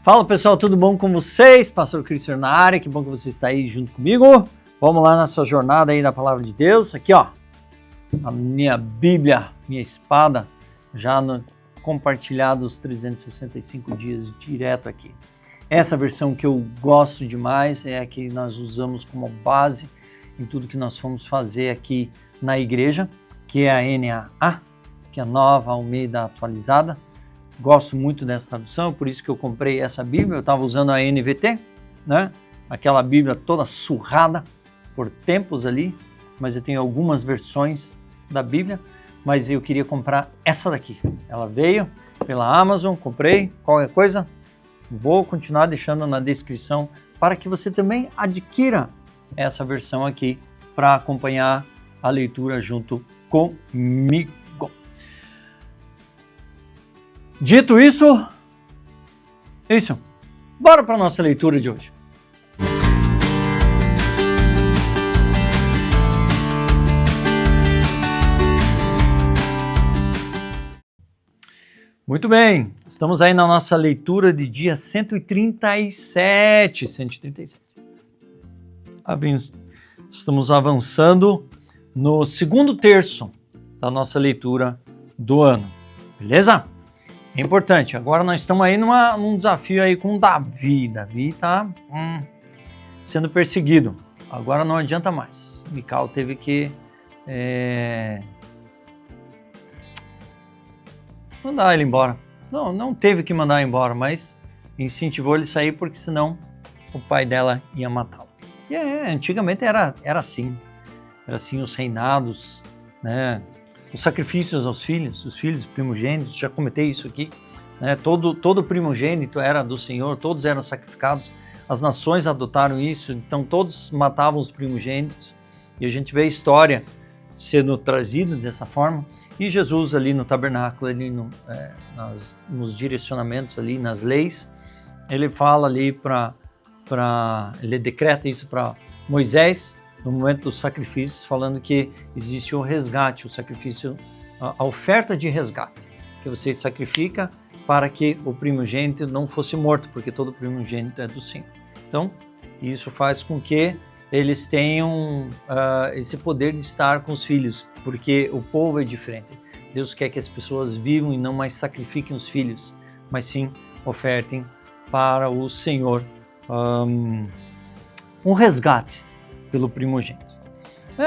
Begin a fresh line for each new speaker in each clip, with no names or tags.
Fala pessoal, tudo bom com vocês? Pastor Cristiano na área, que bom que você está aí junto comigo. Vamos lá nessa jornada aí da Palavra de Deus. Aqui ó, a minha Bíblia, minha espada, já compartilhado os 365 dias direto aqui. Essa versão que eu gosto demais é a que nós usamos como base em tudo que nós fomos fazer aqui na igreja, que é a NAA, que é a Nova Almeida Atualizada. Gosto muito dessa tradução, por isso que eu comprei essa Bíblia. Eu estava usando a NVT, né? Aquela Bíblia toda surrada por tempos ali, mas eu tenho algumas versões da Bíblia, mas eu queria comprar essa daqui. Ela veio pela Amazon, comprei, qualquer coisa, vou continuar deixando na descrição para que você também adquira essa versão aqui para acompanhar a leitura junto comigo. Dito isso, bora para a nossa leitura de hoje. Muito bem, estamos aí na nossa leitura de dia 137. Estamos avançando no segundo terço da nossa leitura do ano, beleza? É importante, agora nós estamos aí num desafio aí com Davi. Davi está sendo perseguido, agora não adianta mais. Mical teve que mandar ele embora. Não teve que mandar embora, mas incentivou ele a sair porque senão o pai dela ia matá-lo. E antigamente era assim os reinados, né? Os sacrifícios aos filhos, os filhos primogênitos, já comentei isso aqui, né? Todo primogênito era do Senhor, todos eram sacrificados, as nações adotaram isso, então todos matavam os primogênitos, e a gente vê a história sendo trazida dessa forma, e Jesus ali no tabernáculo, ali nos direcionamentos ali, nas leis, ele fala ali ele decreta isso para Moisés, no momento dos sacrifícios, falando que existe o resgate, o sacrifício, a oferta de resgate, que você sacrifica para que o primogênito não fosse morto, porque todo primogênito é do Senhor. Então, isso faz com que eles tenham esse poder de estar com os filhos, porque o povo é diferente. Deus quer que as pessoas vivam e não mais sacrifiquem os filhos, mas sim ofertem para o Senhor um resgate pelo primogênito.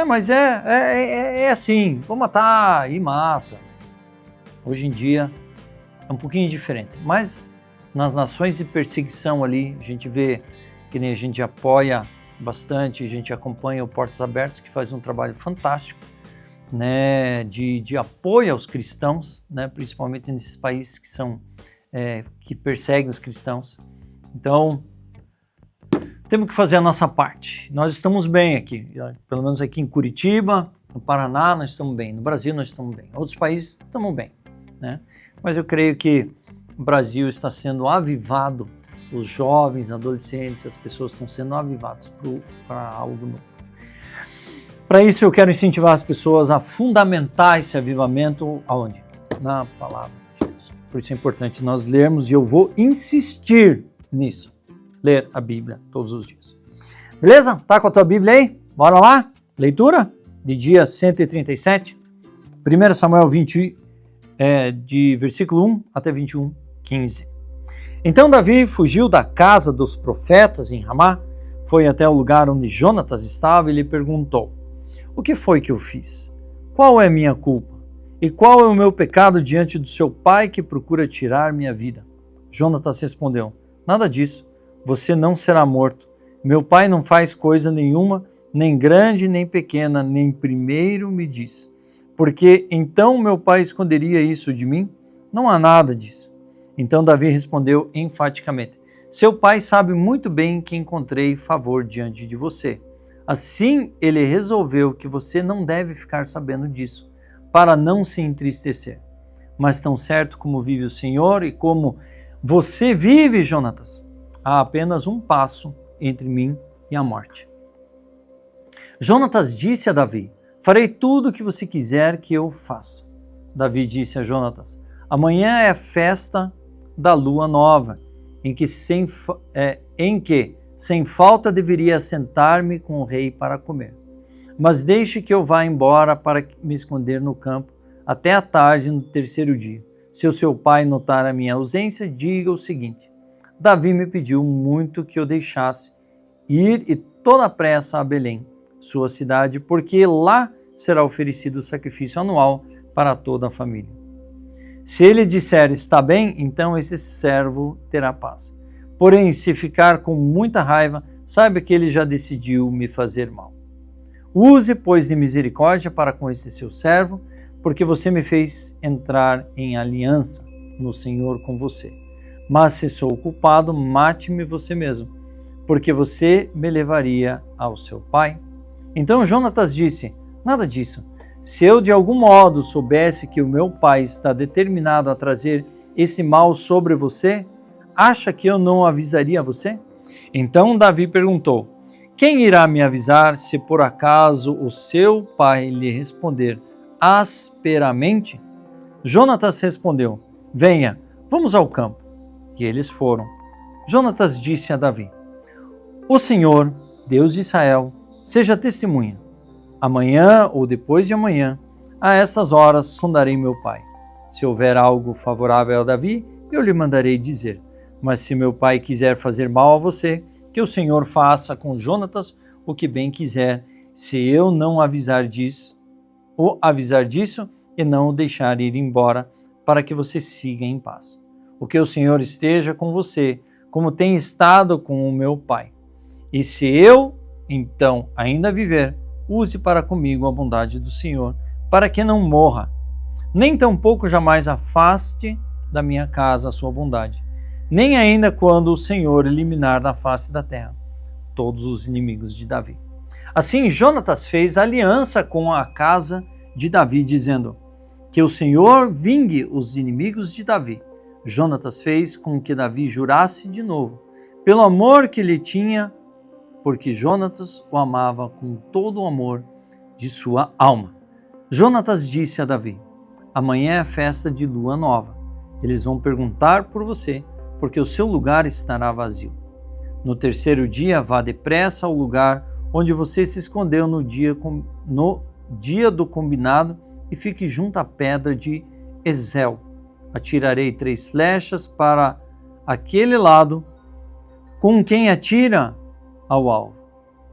Mas é assim, vou matar e mata. Hoje em dia é um pouquinho diferente, mas nas nações de perseguição ali, a gente vê que nem a gente apoia bastante, a gente acompanha o Portas Abertas, que faz um trabalho fantástico, né, de apoio aos cristãos, né, principalmente nesses países que perseguem os cristãos. Então, temos que fazer a nossa parte. Nós estamos bem aqui, pelo menos aqui em Curitiba, no Paraná nós estamos bem, no Brasil nós estamos bem, outros países estamos bem, né? Mas eu creio que o Brasil está sendo avivado, os jovens, adolescentes, as pessoas estão sendo avivadas para algo novo. Para isso eu quero incentivar as pessoas a fundamentar esse avivamento aonde? Na Palavra de Deus. Por isso é importante nós lermos e eu vou insistir nisso. Ler a Bíblia todos os dias. Beleza? Tá com a tua Bíblia aí? Bora lá? Leitura de dia 137. 1 Samuel 20, de versículo 1 até 21, 15. Então Davi fugiu da casa dos profetas em Ramá, foi até o lugar onde Jonatas estava e lhe perguntou: o que foi que eu fiz? Qual é minha culpa? E qual é o meu pecado diante do seu pai que procura tirar minha vida? Jonatas respondeu: nada disso. Você não será morto. Meu pai não faz coisa nenhuma, nem grande nem pequena, nem primeiro me diz. Porque então meu pai esconderia isso de mim? Não há nada disso. Então Davi respondeu enfaticamente: seu pai sabe muito bem que encontrei favor diante de você. Assim ele resolveu que você não deve ficar sabendo disso, para não se entristecer. Mas tão certo como vive o Senhor e como você vive, Jonatas, há apenas um passo entre mim e a morte. Jonatas disse a Davi: farei tudo o que você quiser que eu faça. Davi disse a Jonatas: amanhã é festa da lua nova em que sem falta deveria sentar-me com o rei para comer. Mas deixe que eu vá embora para me esconder no campo até a tarde no terceiro dia. Se o seu pai notar a minha ausência, diga o seguinte: Davi me pediu muito que eu deixasse ir e toda pressa a Belém, sua cidade, porque lá será oferecido o sacrifício anual para toda a família. Se ele disser está bem, então esse servo terá paz. Porém, se ficar com muita raiva, saiba que ele já decidiu me fazer mal. Use, pois, de misericórdia para com esse seu servo, porque você me fez entrar em aliança no Senhor com você. Mas se sou culpado, mate-me você mesmo, porque você me levaria ao seu pai. Então Jonatas disse: nada disso. Se eu de algum modo soubesse que o meu pai está determinado a trazer esse mal sobre você, acha que eu não avisaria você? Então Davi perguntou: quem irá me avisar se por acaso o seu pai lhe responder asperamente? Jonatas respondeu: venha, vamos ao campo. E eles foram. Jonatas disse a Davi: o Senhor, Deus de Israel, seja testemunha. Amanhã ou depois de amanhã, a essas horas sondarei meu pai. Se houver algo favorável a Davi, eu lhe mandarei dizer. Mas se meu pai quiser fazer mal a você, que o Senhor faça com Jonatas o que bem quiser, se eu não avisar disso e não o deixar ir embora, para que você siga em paz. O que o Senhor esteja com você, como tem estado com o meu pai. E se eu, então, ainda viver, use para comigo a bondade do Senhor, para que não morra, nem tampouco jamais afaste da minha casa a sua bondade, nem ainda quando o Senhor eliminar da face da terra todos os inimigos de Davi. Assim, Jonatas fez aliança com a casa de Davi, dizendo: que o Senhor vingue os inimigos de Davi. Jonatas fez com que Davi jurasse de novo, pelo amor que lhe tinha, porque Jonatas o amava com todo o amor de sua alma. Jonatas disse a Davi: amanhã é a festa de lua nova. Eles vão perguntar por você, porque o seu lugar estará vazio. No terceiro dia, vá depressa ao lugar onde você se escondeu no dia do combinado e fique junto à pedra de Ezel. Atirarei 3 flechas para aquele lado, com quem atira ao alvo.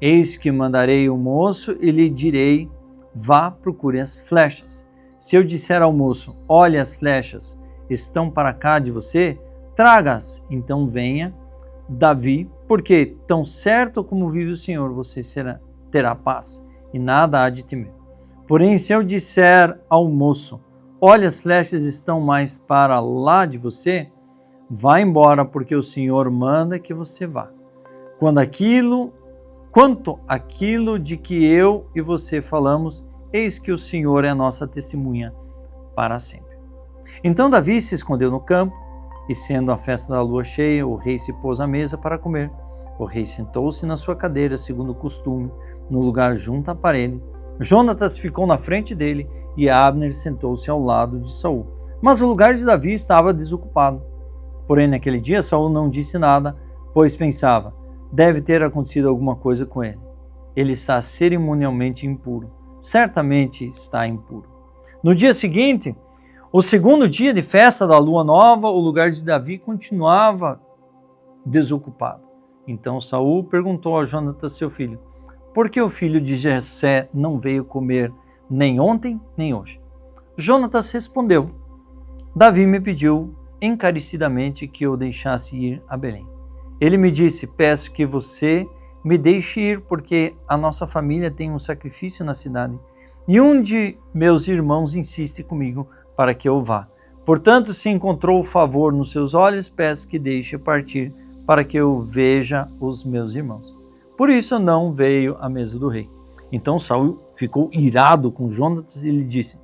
Eis que mandarei o moço e lhe direi: vá, procure as flechas. Se eu disser ao moço: olhe, as flechas estão para cá de você, traga-as. Então venha, Davi, porque tão certo como vive o Senhor, você terá paz e nada há de temer. Porém, se eu disser ao moço: olha, as flechas estão mais para lá de você, vá embora, porque o Senhor manda que você vá. Quanto àquilo de que eu e você falamos, eis que o Senhor é a nossa testemunha para sempre. Então Davi se escondeu no campo, e sendo a festa da lua cheia, o rei se pôs à mesa para comer. O rei sentou-se na sua cadeira, segundo o costume, no lugar junto à parede. Jonatas ficou na frente dele, e Abner sentou-se ao lado de Saul. Mas o lugar de Davi estava desocupado. Porém, naquele dia, Saul não disse nada, pois pensava: deve ter acontecido alguma coisa com ele. Ele está cerimonialmente impuro. Certamente está impuro. No dia seguinte, o segundo dia de festa da lua nova, o lugar de Davi continuava desocupado. Então Saul perguntou a Jonatas, seu filho: por que o filho de Jessé não veio comer nem ontem, nem hoje? Jonatas respondeu: Davi me pediu encarecidamente que eu deixasse ir a Belém. Ele me disse: peço que você me deixe ir, porque a nossa família tem um sacrifício na cidade, e um de meus irmãos insiste comigo para que eu vá. Portanto, se encontrou favor nos seus olhos, peço que deixe partir, para que eu veja os meus irmãos. Por isso não veio à mesa do rei. Então Saul ficou irado com Jonatas e lhe disse: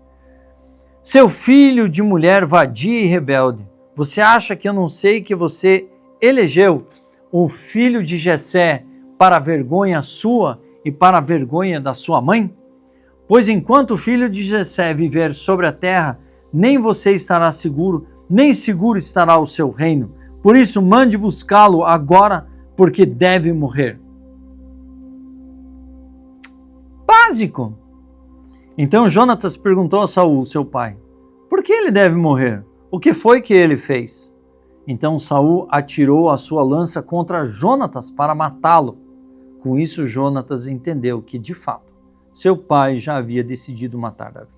seu filho de mulher vadia e rebelde, você acha que eu não sei que você elegeu o filho de Jessé para a vergonha sua e para a vergonha da sua mãe? Pois enquanto o filho de Jessé viver sobre a terra, nem você estará seguro, nem seguro estará o seu reino, Por isso, mande buscá-lo agora, porque deve morrer. Básico. Então Jonatas perguntou a Saul, seu pai, por que ele deve morrer? O que foi que ele fez? Então Saul atirou a sua lança contra Jonatas para matá-lo. Com isso, Jonatas entendeu que, de fato, seu pai já havia decidido matar Davi.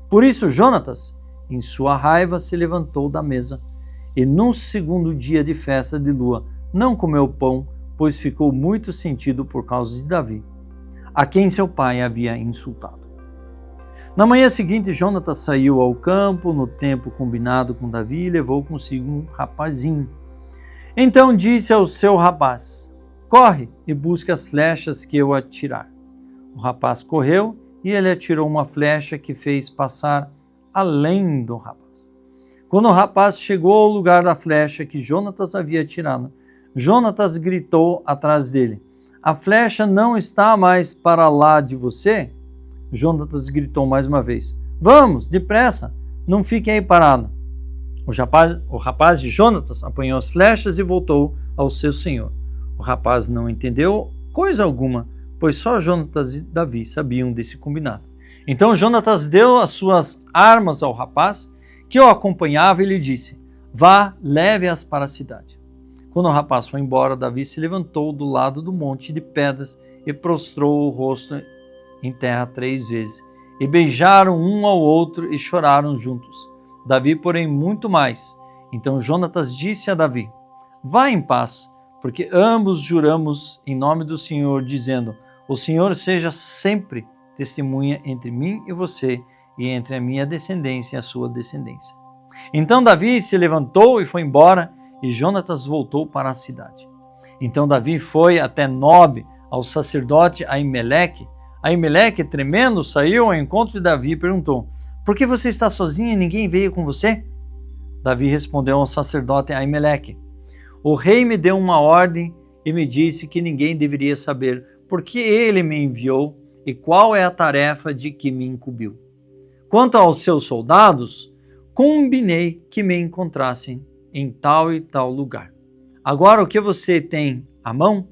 Por isso, Jonatas, em sua raiva, se levantou da mesa e, no segundo dia de festa de lua, não comeu pão, pois ficou muito sentido por causa de Davi, a quem seu pai havia insultado. Na manhã seguinte, Jonatas saiu ao campo no tempo combinado com Davi e levou consigo um rapazinho. Então disse ao seu rapaz, corre e busque as flechas que eu atirar. O rapaz correu e ele atirou uma flecha que fez passar além do rapaz. Quando o rapaz chegou ao lugar da flecha que Jonatas havia atirado, Jonatas gritou atrás dele, a flecha não está mais para lá de você? Jonatas gritou mais uma vez, vamos, depressa, não fique aí parado. O rapaz de Jonatas apanhou as flechas e voltou ao seu senhor. O rapaz não entendeu coisa alguma, pois só Jonatas e Davi sabiam desse combinado. Então Jonatas deu as suas armas ao rapaz, que o acompanhava, e lhe disse, vá, leve-as para a cidade. Quando o rapaz foi embora, Davi se levantou do lado do monte de pedras e prostrou o rosto em terra 3 vezes. E beijaram um ao outro e choraram juntos. Davi, porém, muito mais. Então Jonatas disse a Davi, vá em paz, porque ambos juramos em nome do Senhor, dizendo, o Senhor seja sempre testemunha entre mim e você, e entre a minha descendência e a sua descendência. Então Davi se levantou e foi embora, e Jonatas voltou para a cidade. Então Davi foi até Nob, ao sacerdote Aimeleque. Aimeleque, tremendo, saiu ao encontro de Davi e perguntou, por que você está sozinho e ninguém veio com você? Davi respondeu ao sacerdote Aimeleque, o rei me deu uma ordem e me disse que ninguém deveria saber por que ele me enviou e qual é a tarefa de que me incumbiu. Quanto aos seus soldados, combinei que me encontrassem em tal e tal lugar. Agora o que você tem à mão,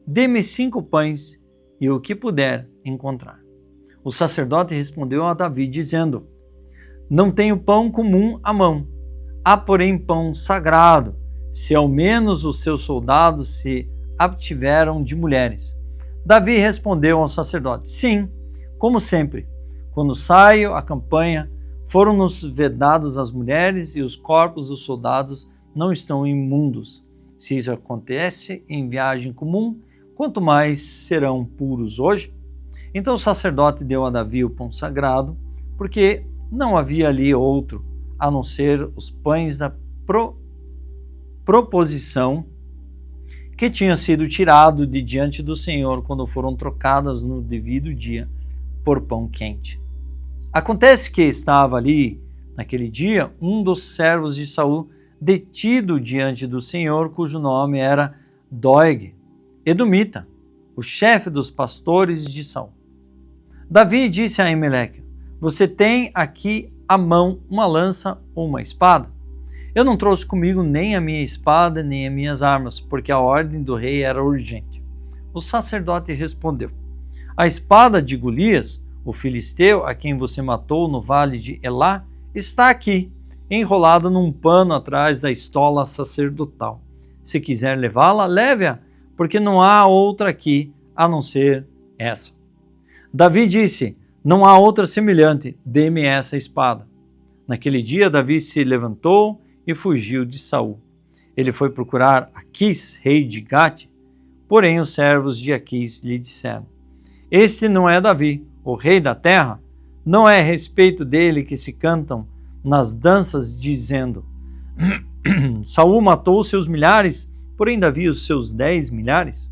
dê-me 5 pães e o que puder encontrar. O sacerdote respondeu a Davi, dizendo, não tenho pão comum à mão, há porém pão sagrado, se ao menos os seus soldados se abstiveram de mulheres. Davi respondeu ao sacerdote, sim, como sempre, quando saio à campanha, foram-nos vedadas as mulheres e os corpos dos soldados não estão imundos. Se isso acontece em viagem comum, quanto mais serão puros hoje? Então o sacerdote deu a Davi o pão sagrado, porque não havia ali outro, a não ser os pães da proposição que tinha sido tirado de diante do Senhor quando foram trocadas no devido dia por pão quente. Acontece que estava ali, naquele dia, um dos servos de Saul detido diante do Senhor, cujo nome era Doeg, edomita, o chefe dos pastores de Saul. Davi disse a Aimeleque, você tem aqui à mão uma lança ou uma espada? Eu não trouxe comigo nem a minha espada, nem as minhas armas, porque a ordem do rei era urgente. O sacerdote respondeu, a espada de Golias, o filisteu a quem você matou no vale de Elá, está aqui, enrolada num pano atrás da estola sacerdotal. Se quiser levá-la, leve-a, porque não há outra aqui a não ser essa. Davi disse, não há outra semelhante, dê-me essa espada. Naquele dia, Davi se levantou e fugiu de Saul. Ele foi procurar Aquis, rei de Gate, porém os servos de Aquis lhe disseram, este não é Davi, o rei da terra? Não é a respeito dele que se cantam nas danças, dizendo, Saul matou seus milhares, porém Davi os seus 10 milhares?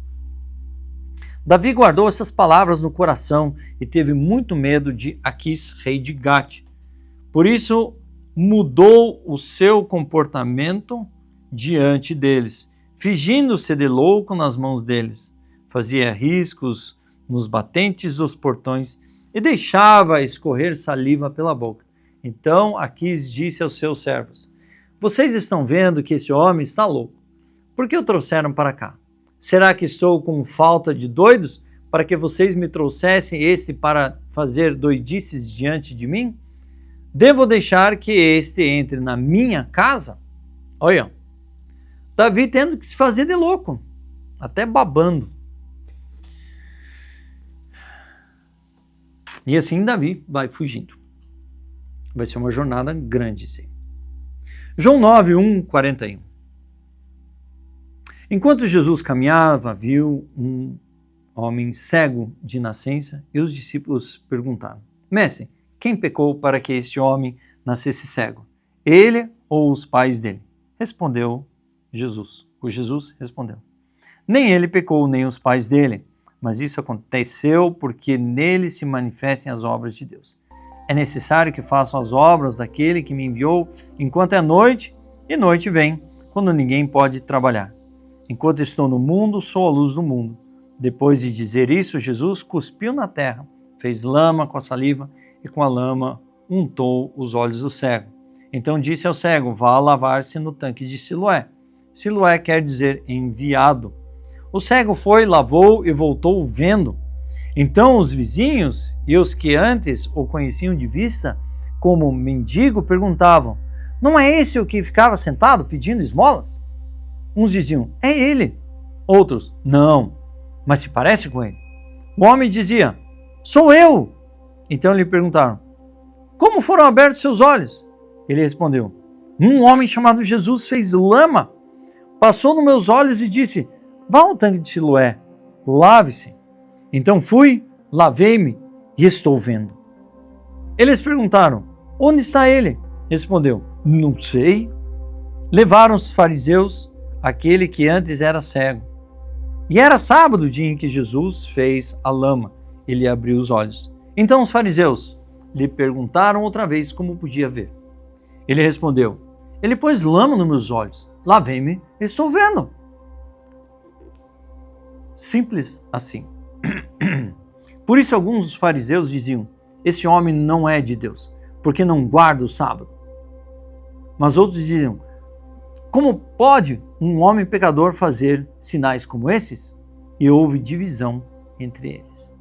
Davi guardou essas palavras no coração e teve muito medo de Aquis, rei de Gate. Por isso, mudou o seu comportamento diante deles, fingindo-se de louco nas mãos deles. Fazia riscos nos batentes dos portões e deixava escorrer saliva pela boca. Então Aquis disse aos seus servos, vocês estão vendo que esse homem está louco. Por que o trouxeram para cá? Será que estou com falta de doidos para que vocês me trouxessem este para fazer doidices diante de mim? Devo deixar que este entre na minha casa? Olha, Davi tendo que se fazer de louco, até babando. E assim Davi vai fugindo. Vai ser uma jornada grande, sim. João 9, 1, 41. Enquanto Jesus caminhava, viu um homem cego de nascença e os discípulos perguntaram: Mestre, quem pecou para que este homem nascesse cego? Ele ou os pais dele? Respondeu Jesus. O Jesus respondeu: Nem ele pecou, nem os pais dele, mas isso aconteceu porque nele se manifestem as obras de Deus. É necessário que façam as obras daquele que me enviou enquanto é noite, e noite vem, quando ninguém pode trabalhar. Enquanto estou no mundo, sou a luz do mundo. Depois de dizer isso, Jesus cuspiu na terra, fez lama com a saliva e com a lama untou os olhos do cego. Então disse ao cego: vá lavar-se no tanque de Siloé. Siloé quer dizer enviado. O cego foi, lavou e voltou vendo. Então os vizinhos e os que antes o conheciam de vista como mendigo perguntavam: não é esse o que ficava sentado pedindo esmolas? Uns diziam: é ele. Outros: não, mas se parece com ele. O homem dizia: sou eu. Então lhe perguntaram: como foram abertos seus olhos? Ele respondeu: um homem chamado Jesus fez lama, passou nos meus olhos e disse: vá ao tanque de Siloé, lave-se. Então fui, lavei-me e estou vendo. Eles perguntaram: onde está ele? Respondeu: não sei. Levaram os fariseus aquele que antes era cego. E era sábado o dia em que Jesus fez a lama. Ele abriu os olhos. Então os fariseus lhe perguntaram outra vez como podia ver. Ele respondeu: ele pôs lama nos meus olhos. Lavei-me, estou vendo. Simples assim. Por isso alguns dos fariseus diziam: esse homem não é de Deus, porque não guarda o sábado. Mas outros diziam: como pode um homem pecador fazer sinais como esses? E houve divisão entre eles.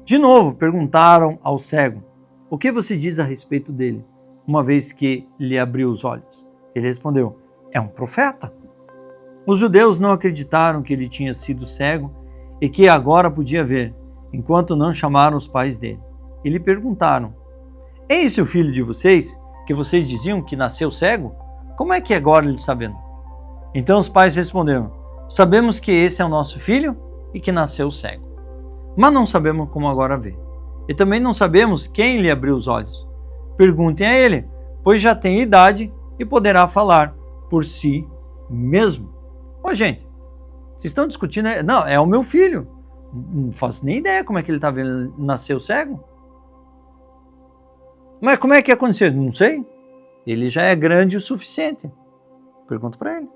De novo perguntaram ao cego: o que você diz a respeito dele, uma vez que lhe abriu os olhos? Ele respondeu: é um profeta. Os judeus não acreditaram que ele tinha sido cego e que agora podia ver, enquanto não chamaram os pais dele. E lhe perguntaram: é esse o filho de vocês, que vocês diziam que nasceu cego? Como é que agora ele está vendo? Então os pais responderam: sabemos que esse é o nosso filho e que nasceu cego, mas não sabemos como agora vê. E também não sabemos quem lhe abriu os olhos. Perguntem a ele, pois já tem idade e poderá falar por si mesmo. Ô gente, vocês estão discutindo? Não, é o meu filho. Não faço nem ideia como é que ele está vendo. Nasceu cego? Mas como é que aconteceu? Não sei. Ele já é grande o suficiente. Pergunto para ele.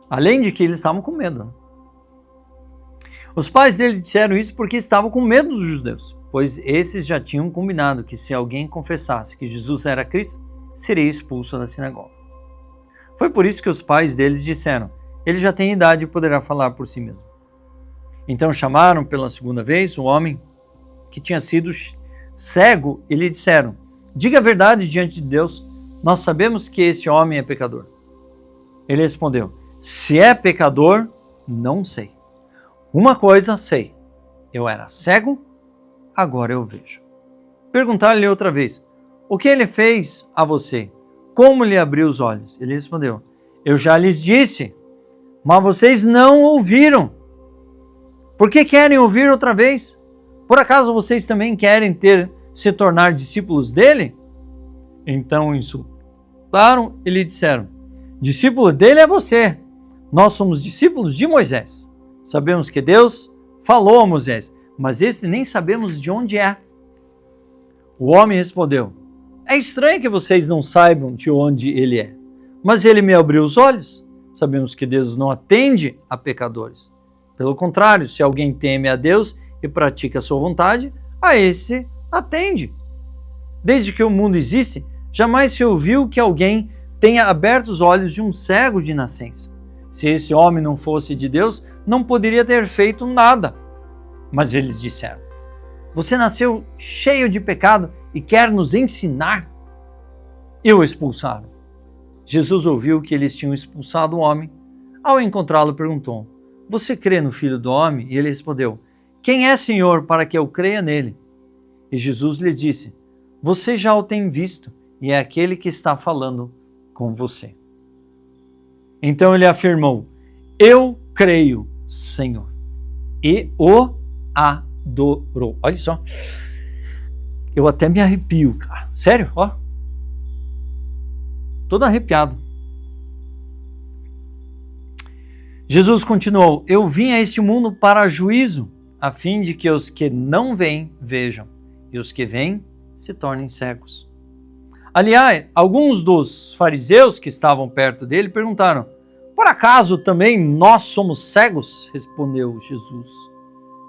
Além de que eles estavam com medo. Os pais dele disseram isso porque estavam com medo dos judeus, pois esses já tinham combinado que se alguém confessasse que Jesus era Cristo, seria expulso da sinagoga. Foi por isso que os pais deles disseram: ele já tem idade e poderá falar por si mesmo. Então chamaram pela segunda vez o homem que tinha sido cego e lhe disseram: diga a verdade diante de Deus, nós sabemos que esse homem é pecador. Ele respondeu: se é pecador, não sei. Uma coisa sei, eu era cego, agora eu vejo. Perguntaram-lhe outra vez: o que ele fez a você? Como lhe abriu os olhos? Ele respondeu: eu já lhes disse, mas vocês não ouviram. Por que querem ouvir outra vez? Por acaso vocês também querem se tornar discípulos dele? Então insultaram e lhe disseram: discípulo dele é você. Nós somos discípulos de Moisés. Sabemos que Deus falou a Moisés, mas esse nem sabemos de onde é. O homem respondeu: é estranho que vocês não saibam de onde ele é, mas ele me abriu os olhos. Sabemos que Deus não atende a pecadores. Pelo contrário, se alguém teme a Deus e pratica a sua vontade, a esse atende. Desde que o mundo existe, jamais se ouviu que alguém tenha aberto os olhos de um cego de nascença. Se esse homem não fosse de Deus, não poderia ter feito nada. Mas eles disseram: você nasceu cheio de pecado e quer nos ensinar? E o expulsaram. Jesus ouviu que eles tinham expulsado o homem. Ao encontrá-lo, perguntou: você crê no Filho do Homem? E ele respondeu: quem é, Senhor, para que eu creia nele? E Jesus lhe disse: você já o tem visto, e é aquele que está falando com você. Então ele afirmou: eu creio, Senhor. E o adorou. Olha só. Eu até me arrepio, cara. Sério, ó. Todo arrepiado. Jesus continuou: eu vim a este mundo para juízo, a fim de que os que não veem, vejam, e os que veem se tornem cegos. Aliás, alguns dos fariseus que estavam perto dele perguntaram: por acaso também nós somos cegos? Respondeu Jesus: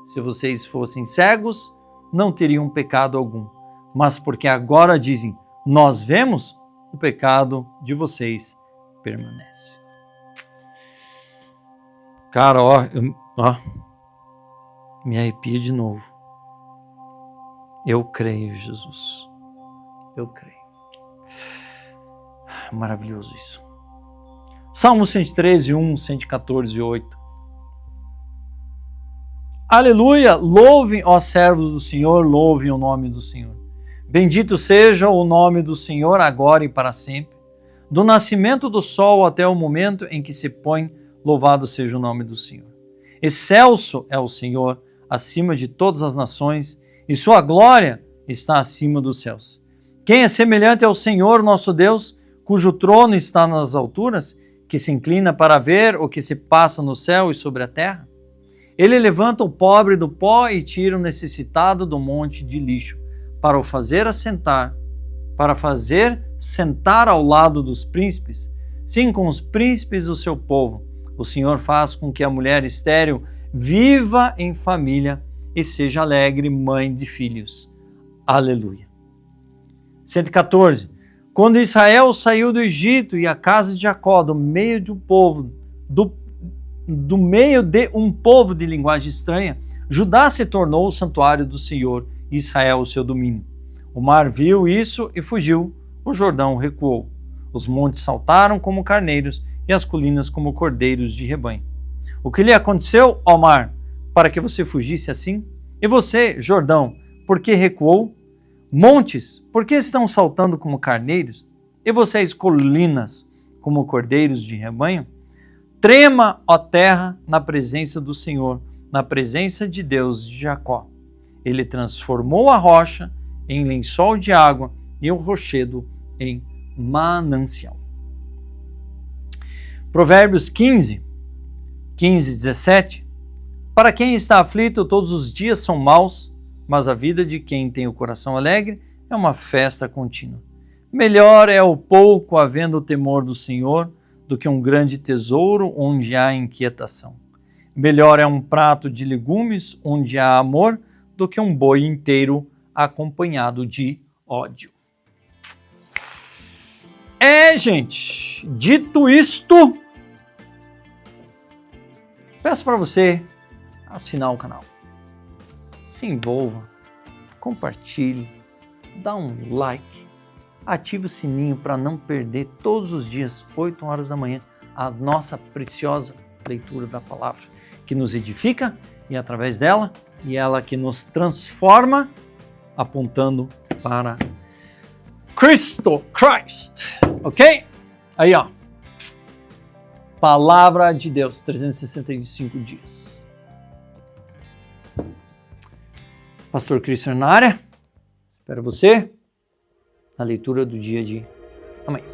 se vocês fossem cegos, não teriam pecado algum. Mas porque agora dizem, nós vemos, o pecado de vocês permanece. Cara, ó, me arrepio de novo. Eu creio, Jesus. Eu creio. Maravilhoso isso. Salmo 113, 1, 114, 8. Aleluia! Louvem, ó servos do Senhor, louvem o nome do Senhor. Bendito seja o nome do Senhor agora e para sempre. Do nascimento do sol até o momento em que se põe, louvado seja o nome do Senhor. Excelso é o Senhor acima de todas as nações, e sua glória está acima dos céus. Quem é semelhante ao Senhor nosso Deus, cujo trono está nas alturas, que se inclina para ver o que se passa no céu e sobre a terra? Ele levanta o pobre do pó e tira o necessitado do monte de lixo, para o fazer assentar, para fazer sentar ao lado dos príncipes, sim, com os príncipes do seu povo. O Senhor faz com que a mulher estéril viva em família e seja alegre mãe de filhos. Aleluia. 114. Quando Israel saiu do Egito e a casa de Jacó, do meio de um povo de linguagem estranha, Judá se tornou o santuário do Senhor e Israel o seu domínio. O mar viu isso e fugiu, o Jordão recuou. Os montes saltaram como carneiros e as colinas como cordeiros de rebanho. O que lhe aconteceu, ó mar, para que você fugisse assim? E você, Jordão, por que recuou? Montes, por que estão saltando como carneiros? E vocês, colinas, como cordeiros de rebanho? Trema, ó terra, na presença do Senhor, na presença de Deus de Jacó. Ele transformou a rocha em lençol de água e o rochedo em manancial. Provérbios 15, 17. Para quem está aflito, todos os dias são maus, mas a vida de quem tem o coração alegre é uma festa contínua. Melhor é o pouco havendo o temor do Senhor do que um grande tesouro onde há inquietação. Melhor é um prato de legumes onde há amor do que um boi inteiro acompanhado de ódio. Gente, dito isto, peço para você assinar o canal. Se envolva, compartilhe, dá um like, ative o sininho para não perder todos os dias, 8 horas da manhã, a nossa preciosa leitura da palavra, que nos edifica e através dela, e ela que nos transforma, apontando para Cristo, Christ, ok? Aí, ó, Palavra de Deus, 365 dias. Pastor Cristian na área, espero você na leitura do dia de amanhã.